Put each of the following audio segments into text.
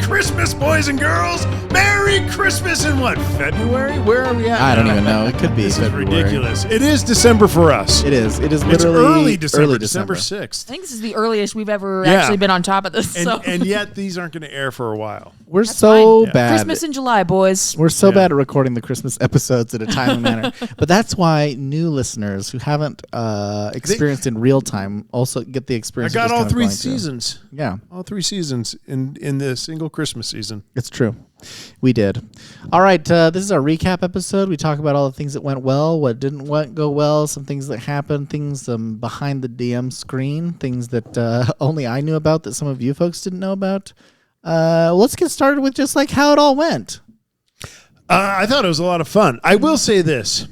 Christmas, boys and girls. Merry Christmas in what, February? Where are we at? I don't even know. It could be This February. is ridiculous. It is December for us. It is. It is It's literally early December 6th. I think this is the earliest we've ever actually been on top of this. And yet these aren't going to air for a while. We're That's so fine. bad. Christmas in July, boys. We're so bad at recording the Christmas episodes in a timely manner. But that's why new listeners who haven't experienced in real time also get the experience. I got of all this kind of 3 going through. seasons. Yeah. All 3 seasons in the single Christmas season. It's true. We did. All right. This is our recap episode. We talk about all the things that went well, what didn't go well, some things that happened, things behind the DM screen, things that only I knew about that some of you folks didn't know about. Let's get started with just like how it all went. I thought it was a lot of fun. I will say this.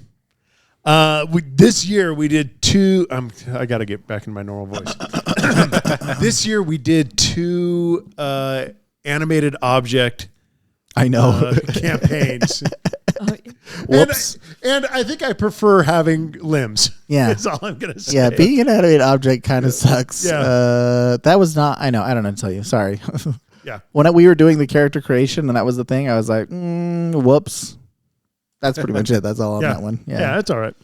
This year we did 2. I got to get back in my normal voice. This year we did 2 animated object. I know campaigns. Whoops. And I think I prefer having limbs. Yeah. That's all I'm going to say. Yeah, being an animated object kind of sucks. Yeah. That was not. I know. I don't know what to tell you. Sorry. Yeah. When we were doing the character creation and that was the thing, I was like, whoops. That's pretty much it. That's all on that one. Yeah, that's all right.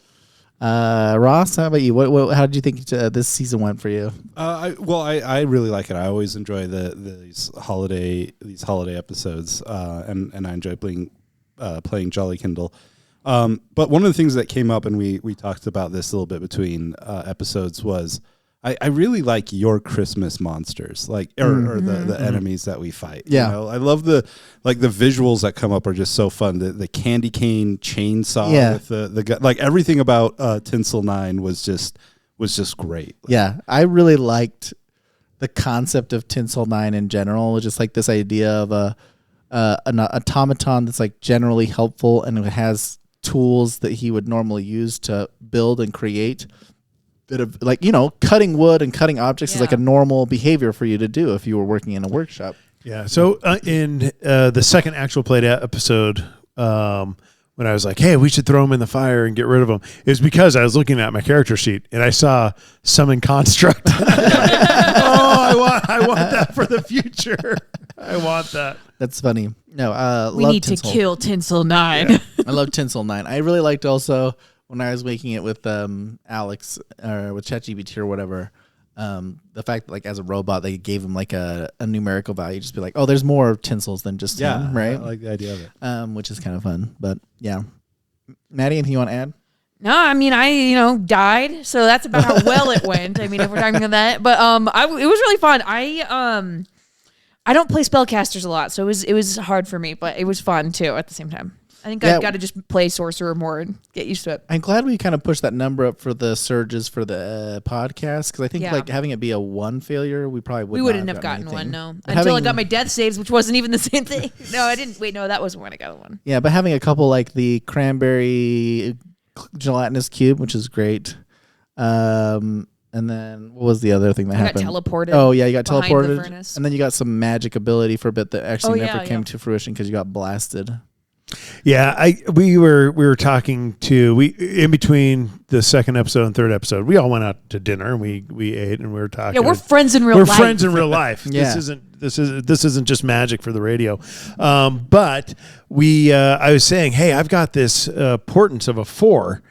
Ross, how about you? How did you think this season went for you? I really like it. I always enjoy these holiday episodes, and I enjoy playing Jolly Kindle. But one of the things that came up, and we talked about this a little bit between episodes, was I really like your Christmas monsters, or the enemies that we fight. Yeah, you know? I love the visuals that come up are just so fun. The candy cane chainsaw with the gun, like everything about Tinsel 9 was just great. Yeah, I really liked the concept of Tinsel 9 in general, just like this idea of an automaton that's like generally helpful and it has tools that he would normally use to build and create. That of, like, cutting wood and cutting objects is like a normal behavior for you to do if you were working in a workshop. Yeah. So in the second actual play episode, when I was like, hey, we should throw them in the fire and get rid of them, it was because I was looking at my character sheet and I saw summon construct. I want that for the future. I want that. That's funny. No, we need Tinsel. To kill Tinsel 9. Yeah. I love Tinsel 9. I really liked also when I was making it with Alex or with ChatGPT or whatever, the fact that like as a robot they gave him like a numerical value, just be like, oh, there's more Tinsels than just him, right? I like the idea of it. Which is kind of fun. But yeah, Maddie, anything you want to add? No, I mean I died, so that's about how well it went. I mean, if we're talking about that, but it was really fun. I don't play spellcasters a lot, so it was hard for me, but it was fun too at the same time. I think I've got to just play Sorcerer more and get used to it. I'm glad we kind of pushed that number up for the surges for the podcast, because I think like having it be a 1 failure, we probably wouldn't have gotten one, no. But until I got my death saves, which wasn't even the same thing. No, I didn't. Wait, no, that wasn't when I got one. Yeah, but having a couple like the cranberry gelatinous cube, which is great. And then what was the other thing that happened? Got teleported. Oh yeah, you got behind teleported, the furnace. and then you got some magic ability for a bit that actually never came to fruition because you got blasted. Yeah, we were talking in between the second episode and third episode. We all went out to dinner and we ate and we were talking. Yeah, we're friends in real life. We're friends in real life. Yeah. This isn't just magic for the radio. But I was saying, hey, I've got this portents of a 4.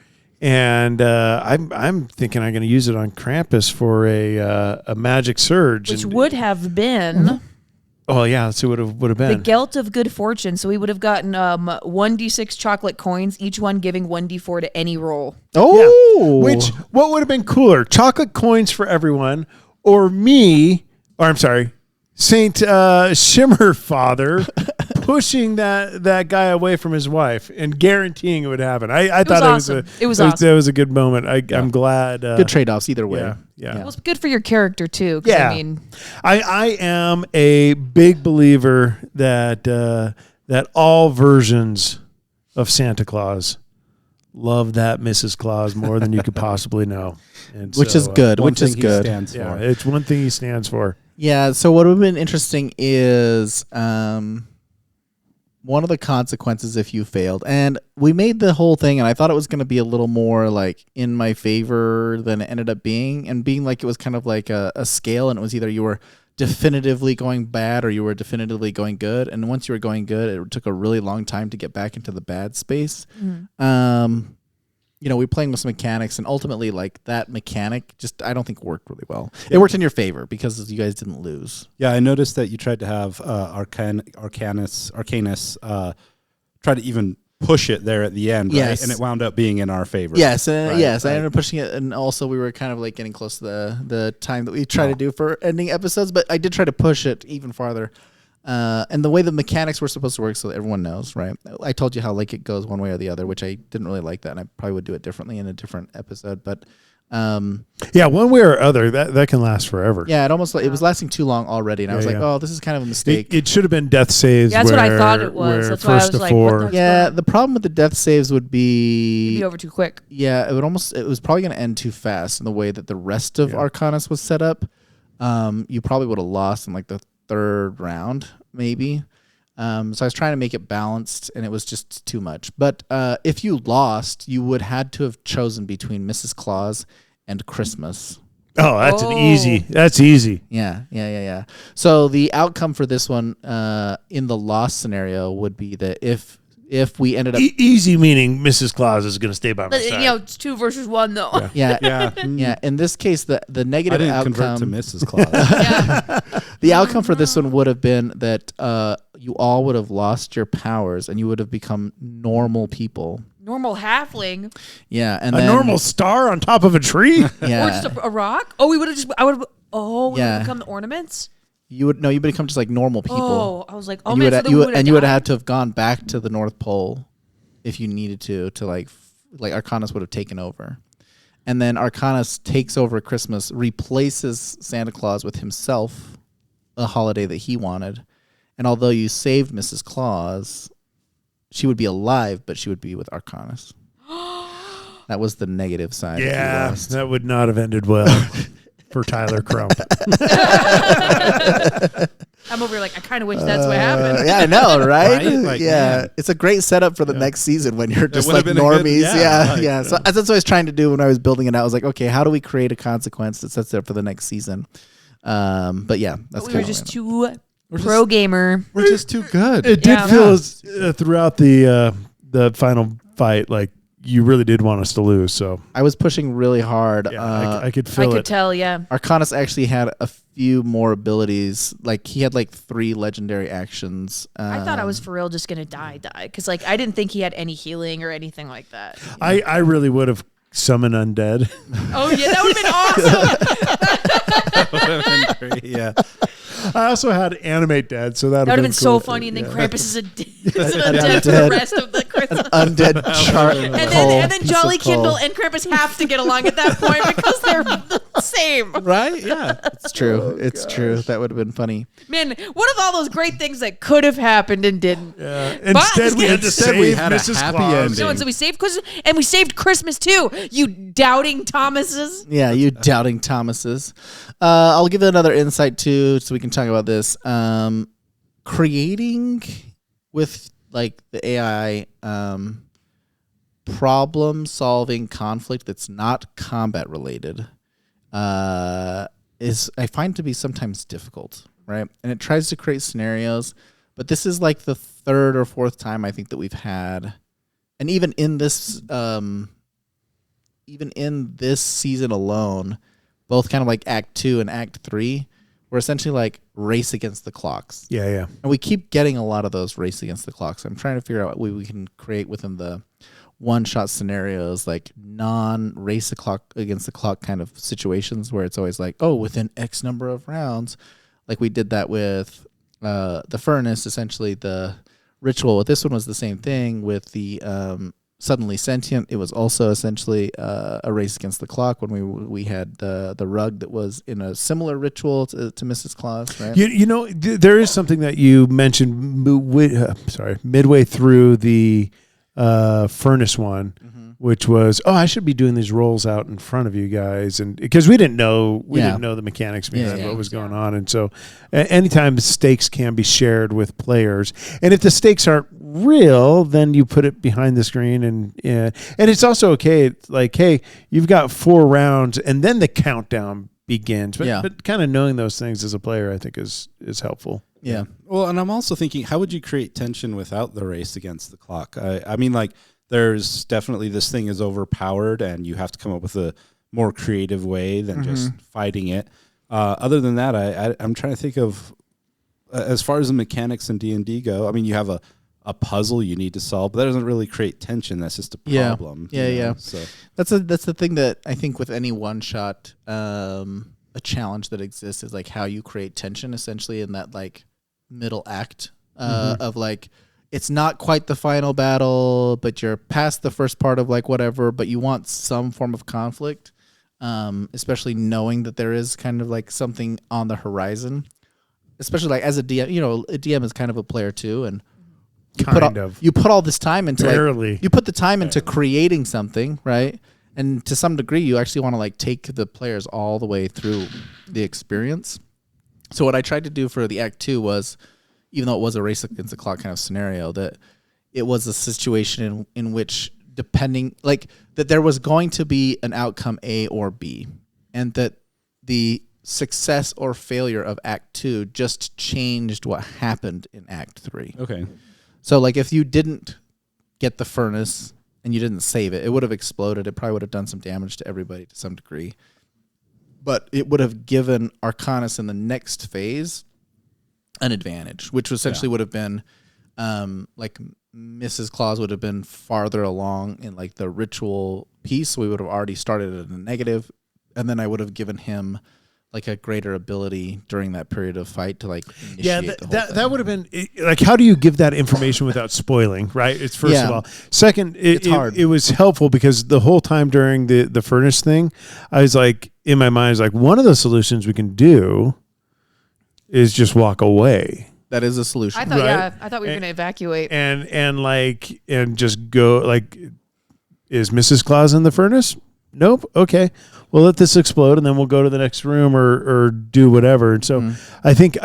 And I'm thinking I'm going to use it on Krampus for a magic surge, which would have been. Oh yeah, that's what it would have been. The Gelt of Good Fortune. So we would have gotten 1d6 chocolate coins, each one giving 1d4 to any roll. Oh, yeah. What would have been cooler? Chocolate coins for everyone, or Saint Shimmerfather pushing that guy away from his wife and guaranteeing it would happen. I thought awesome. It was awesome. That was a good moment. I'm glad. Good trade-offs either way. Yeah. It was good for your character too. Yeah. I mean, I am a big believer that all versions of Santa Claus love that Mrs. Claus more than you could possibly know. And which is good. It's one thing he stands for. Yeah. So what would have been interesting is one of the consequences if you failed, and we made the whole thing, and I thought it was going to be a little more like in my favor than it ended up being, and being like it was kind of like a scale, and it was either you were definitively going bad or you were definitively going good. And once you were going good, it took a really long time to get back into the bad space. You know, we were playing with some mechanics, and ultimately, like, that mechanic just, I don't think worked really well. It worked in your favor because you guys didn't lose. Yeah, I noticed that you tried to have Arcanus try to even push it there at the end, right? Yes. And it wound up being in our favor. Yes, Right, yes, I right. ended up pushing it, and also we were kind of like getting close to the time that we try to do for ending episodes, but I did try to push it even farther. And the way the mechanics were supposed to work, so that everyone knows, right? I told you how like it goes one way or the other, which I didn't really like that, and I probably would do it differently in a different episode. But Yeah, one way or other, that can last forever. yeah, it almost it was lasting too long already, and I was like, yeah. oh, this is kind of a mistake. It should have been death saves. Yeah, that's what I where- thought it was. where That's why I first was to like, four. what the- Yeah, the problem with the death saves would It'd be be over too quick. yeah, it was probably going to end too fast in the way that the rest of Arcanus was set up. You probably would have lost in like the third round, maybe. So I was trying to make it balanced, and it was just too much. But if you lost, you would had to have chosen between Mrs. Claus and Christmas. Oh, that's an Oh. easy. That's easy. Yeah. So the outcome for this one in the lost scenario would be that if we ended up Easy meaning Mrs. Claus is going to stay by my But, side. you know, it's 2 versus 1 though. yeah. Yeah. In this case, the I negative didn't outcome convert to Mrs. Claus. Yeah. The outcome for this one would have been that you all would have lost your powers and you would have become normal people. Normal halfling. Yeah, and a then, normal star on top of a tree. Yeah, Or just a rock. Oh, we would have just. I would have. Oh, we would Yeah. have become the ornaments. you would become just like normal people. Oh, I was like, oh and man, you so would then you we would, and you would have died? had to have gone back to the North Pole if you needed to like Arcanus would have taken over. And then Arcanus takes over Christmas, replaces Santa Claus with himself, a holiday that he wanted. And although you saved Mrs. Claus, she would be alive, but she would be with Arcanus. That was the negative side. if you Yeah, lost. that would not have ended well for Tyler Crump. I'm over here like, I kind of wish that's what happened. Yeah, I know, right? Right? Like, yeah, man. it's a great setup for the next season when you're just would like have been a good- normies. yeah, Yeah. like, So that's what I was trying to do when I was building it out. I was like, okay, how do we create a consequence that sets it up for the next season? But yeah, that's But we kind were of just too pro gamer. We're just too good. It did Yeah. feel as, throughout the final fight like you really did want us to lose. So I was pushing really hard. yeah, I could I feel could it. tell, yeah. Arcanus actually had a few more abilities. Like he had like 3 legendary actions. I thought I was for real just gonna die, because like I didn't think he had any healing or anything like that. I really would have summoned undead. Oh yeah, that would have been awesome. Yeah. I also had animate dead, so that That would have been so cool. funny. And then Yeah. Krampus is undead for the rest of the Christmas. undead chart. And then Jolly Kindle and Krampus have to get along at that point because they're the same. Right? Yeah. It's true. It's true. That would have been funny. Man, what of all those great things that could have happened and didn't? Instead, we had to Instead, save we had a Mrs. happy Claus. ending. So, and so we saved Christmas, and we saved Christmas too. You doubting Thomases. Yeah, you doubting Thomases. I'll give it another insight too, so we can talk about this. Creating with like the AI problem-solving conflict that's not combat related is I find to be sometimes difficult, right? And it tries to create scenarios, but this is like the 3rd or 4th time I think that we've had, and even in this season alone, both kind of like Act 2 and Act 3, we're essentially like race against the clocks. Yeah. And we keep getting a lot of those race against the clocks. I'm trying to figure out what we can create within the one-shot scenarios, like non-race against the clock kind of situations where it's always like, oh, within X number of rounds. Like we did that with the furnace, essentially the ritual. This one was the same thing with the suddenly sentient. It was also essentially a race against the clock when we had the rug that was in a similar ritual to Mrs. Claus, right? You know, there is something that you mentioned midway through the furnace one, which was, I should be doing these rolls out in front of you guys, and because we didn't know the mechanics behind what was going on, and so anytime the stakes can be shared with players, and if the stakes aren't real, then you put it behind the screen, and it's also okay. It's like, hey, you've got 4 rounds, and then the countdown begins. But, Yeah. but kind of knowing those things as a player, I think is helpful. Yeah. Well, and I'm also thinking, how would you create tension without the race against the clock? I mean, like, there's definitely this thing is overpowered, and you have to come up with a more creative way than just fighting it. Other than that, I'm trying to think of, as far as the mechanics in D&D go, I mean, you have a puzzle you need to solve, but that doesn't really create tension. That's just a problem. Yeah. So That's the thing that I think with any one shot, a challenge that exists is like how you create tension essentially in that like middle act of like, it's not quite the final battle, but you're past the first part of like whatever, but you want some form of conflict, especially knowing that there is kind of like something on the horizon, especially like as a DM, a DM is kind of a player too. And you put all this time into you put the time into creating something, right? And to some degree, you actually want to like take the players all the way through the experience. So what I tried to do for the Act 2 was, even though it was a race against the clock kind of scenario, that it was a situation in which depending, like that there was going to be an outcome A or B, and that the success or failure of Act 2 just changed what happened in Act 3. okay. So like if you didn't get the furnace and you didn't save it, it would have exploded. It probably would have done some damage to everybody to some degree. But it would have given Arcanus in the next phase an advantage, which essentially would have been like Mrs. Claus would have been farther along in like the ritual piece. We would have already started at a negative, and then I would have given him like a greater ability during that period of fight to like initiate that would have been like, how do you give that information without spoiling, right? It's first of all. Second, it's hard. It was helpful because the whole time during the furnace thing, I was like, in my mind, I was like, one of the solutions we can do is just walk away. That is a solution. I thought we were going to evacuate and just go. Like, is Mrs. Claus in the furnace? Nope. Okay. We'll let this explode, and then we'll go to the next room or do whatever. And so, I think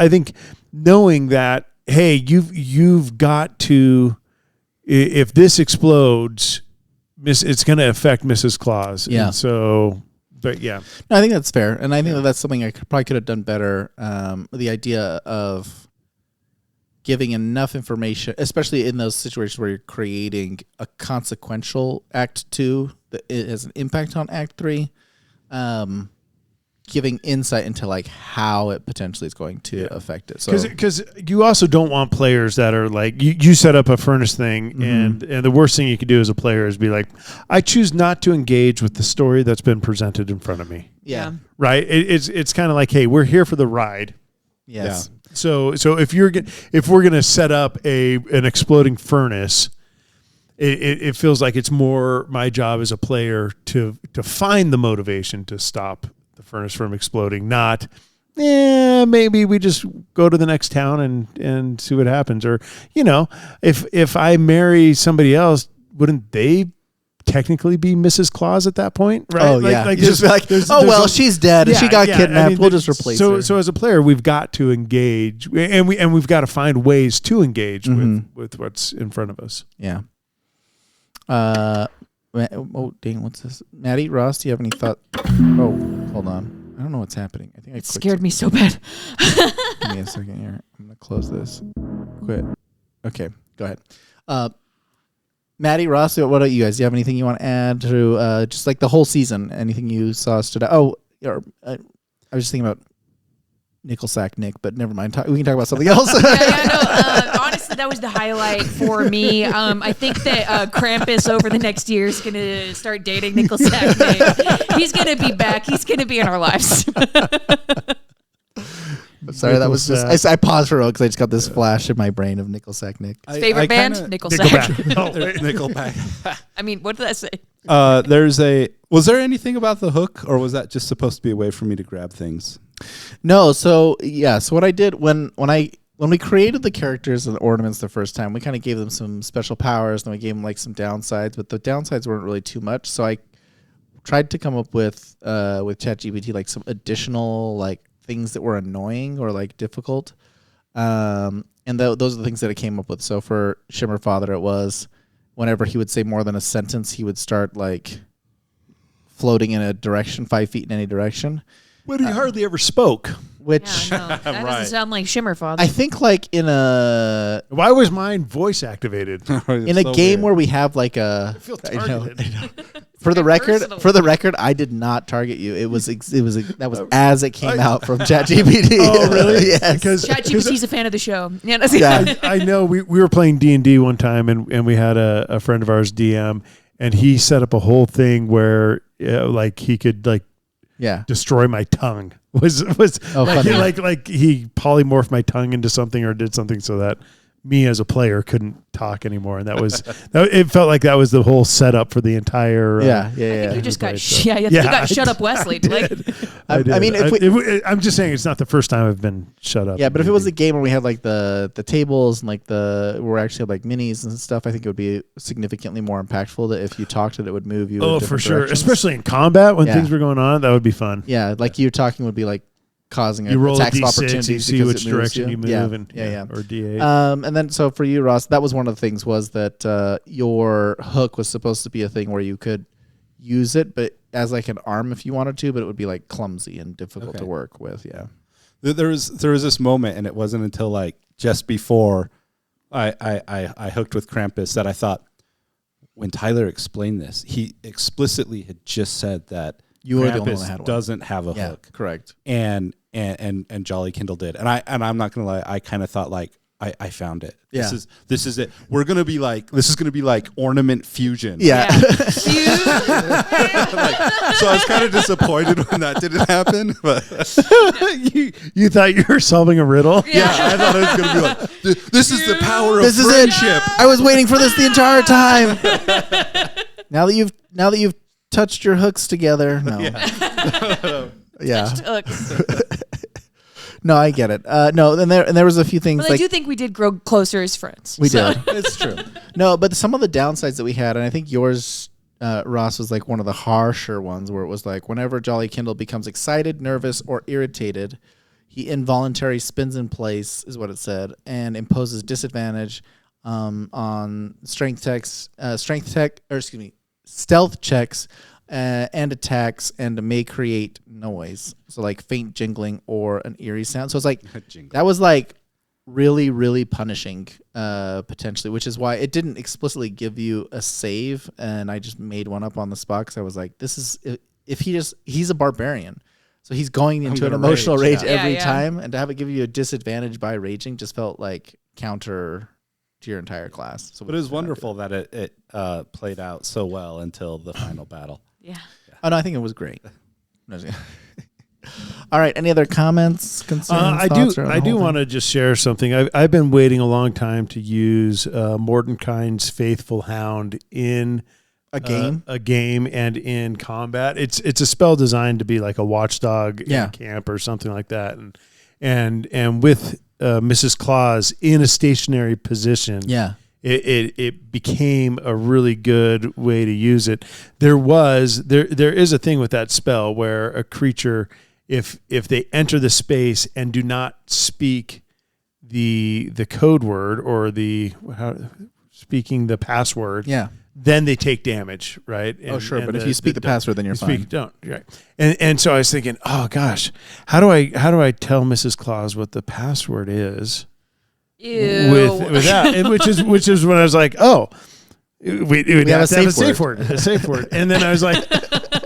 knowing that, hey, you've got to, if this explodes, it's going to affect Mrs. Claus. Yeah. And so, but yeah, no, I think that's fair, and I think that's something I probably could have done better. The idea of giving enough information, especially in those situations where you're creating a consequential Act 2 that it has an impact on Act 3, giving insight into like how it potentially is going to affect it. So because you also don't want players that are like, you set up a furnace thing, and the worst thing you could do as a player is be like, I choose not to engage with the story that's been presented in front of me. Yeah. Right. It's kind of like, hey, we're here for the ride. Yes. Yeah. So if we're gonna set up an exploding furnace, it feels like it's more my job as a player to find the motivation to stop the furnace from exploding, not maybe we just go to the next town and see what happens. Or, if I marry somebody else, wouldn't they technically be Mrs. Claus at that point, right? Oh, yeah. You just be like, she's dead. She got kidnapped. I mean, we'll just replace her. So as a player, we've got to engage, and we've got to find ways to engage with what's in front of us. Yeah. Oh, dang, what's this? Maddie, Ross, do you have any thought? Oh, hold on. I don't know what's happening. I think it scared me so bad. Give me a second here. I'm going to close this. Quit. Okay, go ahead. Maddie, Ross, what about you guys? Do you have anything you want to add to just like the whole season? Anything you saw stood out? Oh, I was just thinking about Nickel Sack Nick, but never mind. We can talk about something else. Honestly, that was the highlight for me. I think that Krampus over the next year is going to start dating Nickel Sack Nick. He's going to be back. He's going to be in our lives. Sorry, that was just. I paused for a while because I just got this flash in my brain of Nickel Sack Nick. His favorite band, Nickelsack. Nickelback. I mean, what did I say? Was there anything about the hook, or was that just supposed to be a way for me to grab things? No, so what I did when we created the characters and the ornaments the first time, we kind of gave them some special powers, and we gave them like some downsides, but the downsides weren't really too much. So I tried to come up with ChatGPT like some additional like things that were annoying or like difficult, and those are the things that I came up with. So for Shimmer Father, it was whenever he would say more than a sentence, he would start like floating in a direction 5 feet in any direction. But he hardly ever spoke. which Yeah, no, that Right. doesn't sound like Shimmer Father. I think like in a Why was mine voice activated? in a game where we have like a I feel I know. targeted. For the very record, personal. I did not target you. That was as it came out from ChatGPT. Oh, really? Yes. Because ChatGPT's a fan of the show. Yeah, no, Yeah. I know we were playing D&D one time, and we had a friend of ours DM, and he set up a whole thing where like he could like Yeah. destroy my tongue. Was Oh, like, funny. like he polymorphed my tongue into something or did something so that me as a player couldn't talk anymore, and it felt like that was the whole setup for the entire. Yeah. You just got Yeah, you got shut up, Wesley. Like, I mean, if I'm just saying it's not the first time I've been shut up. Yeah, but if it was a game where we had like the tables and like where we actually had like minis and stuff, I think it would be significantly more impactful that if you talked it would move you. oh, in for different sure, directions. especially in combat when Yeah. things were going on, that would be fun. Yeah, like you talking would be like causing You roll a attacks of D6, opportunities you see because which it moves direction you move, yeah. and yeah. or D8. And then so for you, Ross, that was one of the things was that your hook was supposed to be a thing where you could use it, but as like an arm if you wanted to, but it would be like clumsy and difficult to work with. Yeah. There was this moment, and it wasn't until like just before I hooked with Krampus that I thought, when Tyler explained this, he explicitly had just said that You were the only one Krampus that had one. doesn't have a Yeah, hook, correct. and Jolly Kindle did, and I'm not gonna lie, I kind of thought like I found it. Yeah. This is it. This is gonna be like ornament fusion. Yeah. So I was kind of disappointed when that didn't happen, but you thought you were solving a riddle? yeah, I thought it was gonna be like this is the power of This is it. friendship. I was waiting for this the entire time. now that you've touched your hooks together. No. Yeah. No, I get it. No, and there was a few things but like I do think we did grow closer as friends. we So- did. It's true. No, but some of the downsides that we had, and I think yours, Ross, was like one of the harsher ones where it was like whenever Jolly Kindle becomes excited, nervous, or irritated, he involuntarily spins in place, is what it said, and imposes disadvantage on stealth checks and attacks, and may create noise. So like faint jingling or an eerie sound. So it's like that was like really, really punishing potentially, which is why it didn't explicitly give you a save, and I just made one up on the spot because I was like, this is if he's a barbarian, so he's going into an gonna emotional rage, rage yeah. every Yeah, yeah. time, and to have it give you a disadvantage by raging just felt like counter to your entire class. So But it was wonderful that it played out so well until the final battle. Yeah. Oh no, I think it was great. All right. Any other comments, concerns? I do want to just share something. I've been waiting a long time to use Mordenkainen's Faithful Hound in a game. and in combat. It's a spell designed to be like a watchdog Yeah. in camp or something like that, and with Mrs. Claus in a stationary position. Yeah. It became a really good way to use it. There is a thing with that spell where a creature, if they enter the space and do not speak the code word or speaking the password, Yeah. then they take damage, right? Oh, sure. But if you speak the password, then you're fine. Right. And so I was thinking, oh gosh, how do I tell Mrs. Claus what the password is? Ew. With that, and which is when I was like, oh, we have to have a safe word, and then I was like,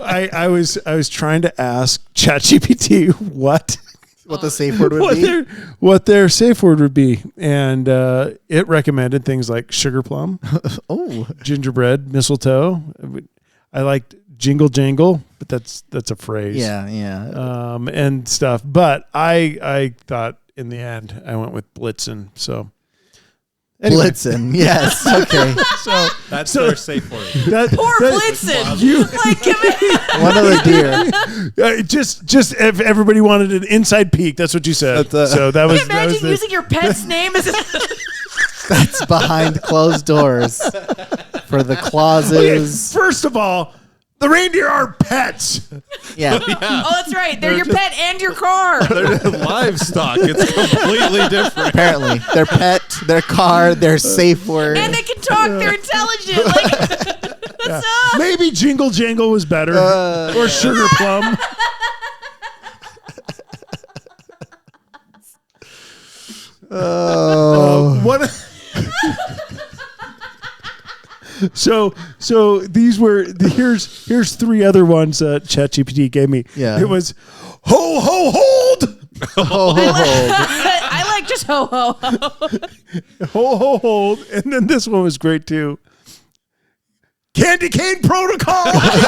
I was trying to ask ChatGPT what the safe word would be. what their safe word would be, and it recommended things like sugar plum, Oh. gingerbread, mistletoe. I liked jingle jangle, but that's a phrase. Yeah. Yeah. And stuff. But I thought in the end I went with Blitzen. So anyway. Blitzen. Yes. Okay. That's their safe word. Poor Blitzen. You Like, give me- One of the deer. just if everybody wanted an inside peek, that's what you said. So that was Can you imagine using your pet's name as That's behind closed doors for the clauses. First of all, the reindeer are pets. Yeah. Oh, that's right. They're your pet and your car. They're livestock. It's completely different. Apparently, their pet, their car, their safe word. And they can talk. They're intelligent. Like, Maybe jingle jangle was better or sugar plum. One. So these were here's three other ones ChatGPT gave me. Yeah. It was ho ho hold. I like just ho ho ho. Ho ho hold, and then this one was great too. Candy cane protocol. Because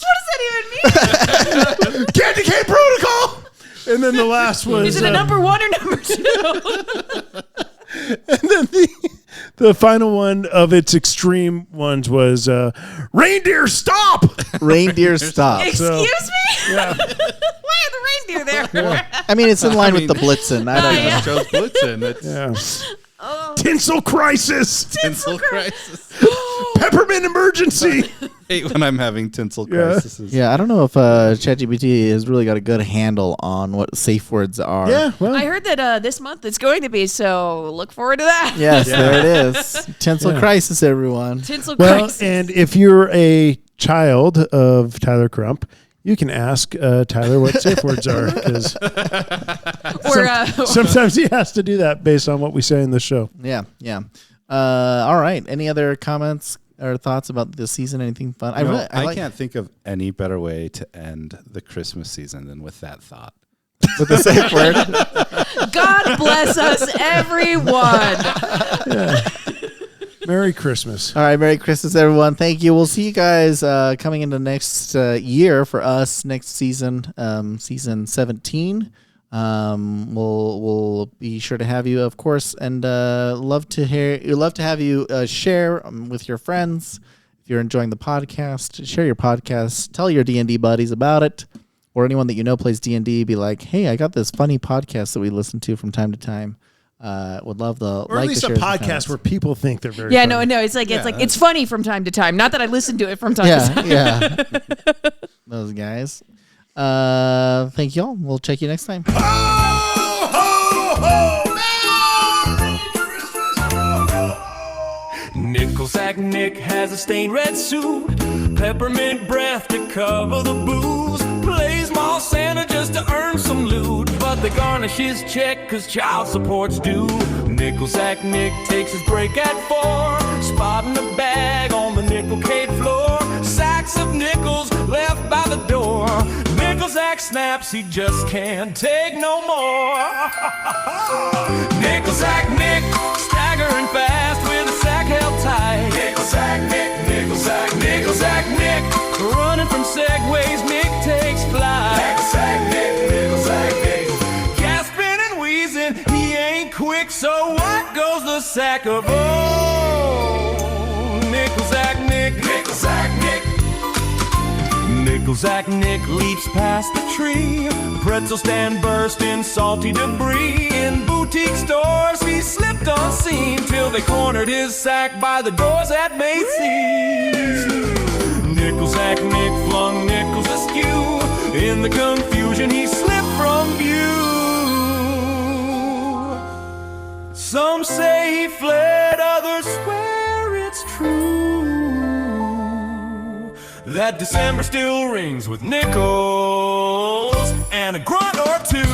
what does that even mean? Candy cane protocol. And then the last was Is it a number 1 or number 2? and then the final one of its extreme ones was reindeer stop. Reindeer stop. Excuse me? Yeah. Why are the reindeer there? I mean, it's in line with the Blitzen. I don't know. yeah. Joe's Blitzen. It's Yeah. Oh, Tinsel crisis. tinsel crisis. Peppermint emergency. Hate when I'm having tinsel Yeah. crises. Yeah, I don't know if ChatGPT has really got a good handle on what safe words are. Yeah, well, I heard that this month it's going to be, so look forward to that. Yes, there it is. Tinsel Yeah. crisis, everyone. Tinsel well, crisis. and if you're a child of Tyler Crump, you can ask Tyler what safe words are, because or sometimes he has to do that based on what we say in the show. Yeah, yeah. All right. Any other comments or thoughts about this season? Anything fun? You know, I I like can't think of any better way to end the Christmas season than with that thought. with the safe word. God bless us, everyone. Merry Christmas. All right, Merry Christmas, everyone. Thank you. We'll see you guys coming into next year for us next season, season 17. We'll be sure to have you, of course, and love to have you share with your friends. If you're enjoying the podcast, share your podcast. Tell your D&D buddies about it, or anyone that you know plays D&D. Be like, hey, I got this funny podcast that we listen to from time to time. Would love the Or at least a podcast where people think they're very Yeah, funny. no, it's like it's funny from time to time. Not that I listen to it from time to time. yeah. Those guys. Thank y'all. We'll check you next time. Nickel Sack Nick has a stained red suit, peppermint breath to cover the booze. Plays mall Santa just to earn some loot, but they garnish his check cause child support's due. Nickel Sack Nick takes his break at 4, spotting a bag on the nickel-cade floor. Sacks of nickels left by the door. Nickel Sack snaps, he just can't take no more. Nickel Sack Nick, staggering fast with a sack held tight. Nickel Sack Nick, Nickel Sack, Nickel Sack Nick, running from segways, Nick takes flight. Nickel Sack Nick, Nickel Sack Nick, gasping and wheezing, he ain't quick, so what goes the sack of old? Nickel Sack Nick, Nickel Sack Nick. Nickel Sack Nick leaps past the tree, pretzel stand burst in salty debris. In boutique stores he slipped unseen, till they cornered his sack by the doors at Macy's. Nickel Sack Nick flung nickels askew, in the confusion he slipped from view. Some say he fled, others swear it's true that December still rings with nickels and a grunt or two.